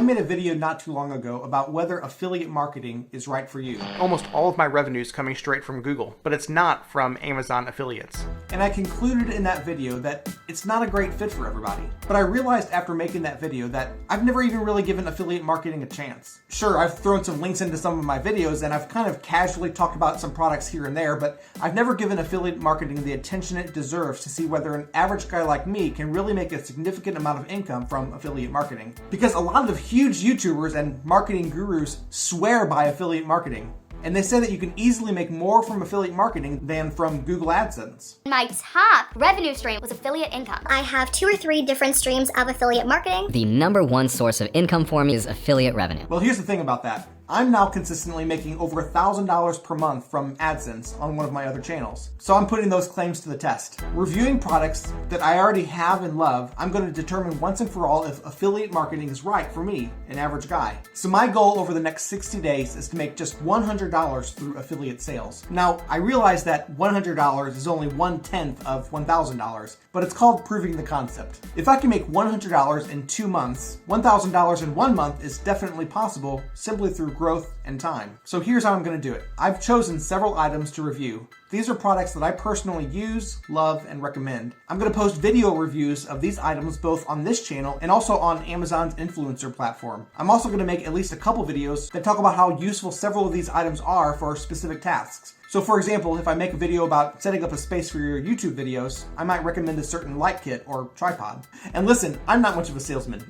I made a video not too long ago about whether affiliate marketing is right for you. Almost all of my revenue is coming straight from Google, but it's not from Amazon affiliates. And I concluded in that video that it's not a great fit for everybody. But I realized after making that video that I've never even really given affiliate marketing a chance. Sure, I've thrown some links into some of my videos and I've kind of casually talked about some products here and there, but I've never given affiliate marketing the attention it deserves to see whether an average guy like me can really make a significant amount of income from affiliate marketing. Because a lot of huge YouTubers and marketing gurus swear by affiliate marketing. And they say that you can easily make more from affiliate marketing than from Google AdSense. My top revenue stream was affiliate income. I have 2 or 3 different streams of affiliate marketing. The number one source of income for me is affiliate revenue. Well, here's the thing about that. I'm now consistently making over $1,000 per month from AdSense on one of my other channels. So I'm putting those claims to the test. Reviewing products that I already have and love, I'm going to determine once and for all if affiliate marketing is right for me, an average guy. So my goal over the next 60 days is to make just $100 through affiliate sales. Now, I realize that $100 is only 1/10 of $1,000, but it's called proving the concept. If I can make $100 in 2 months, $1,000 in 1 month is definitely possible simply through growth and time. So here's how I'm going to do it. I've chosen several items to review. These are products that I personally use, love, and recommend. I'm going to post video reviews of these items both on this channel and also on Amazon's influencer platform. I'm also going to make at least a couple videos that talk about how useful several of these items are for specific tasks. So for example, if I make a video about setting up a space for your YouTube videos, I might recommend a certain light kit or tripod. And listen, I'm not much of a salesman.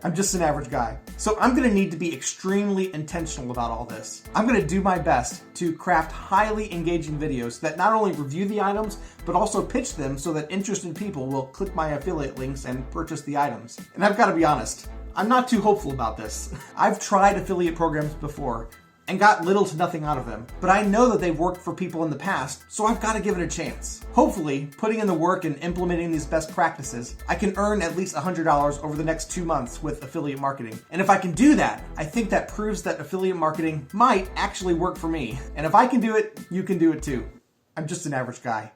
I'm just an average guy. So I'm gonna need to be extremely intentional about all this. I'm gonna do my best to craft highly engaging videos that not only review the items, but also pitch them so that interested people will click my affiliate links and purchase the items. And I've gotta be honest, I'm not too hopeful about this. I've tried affiliate programs before and got little to nothing out of them. But I know that they've worked for people in the past, so I've got to give it a chance. Hopefully, putting in the work and implementing these best practices, I can earn at least $100 over the next 2 months with affiliate marketing. And if I can do that, I think that proves that affiliate marketing might actually work for me. And if I can do it, you can do it too. I'm just an average guy.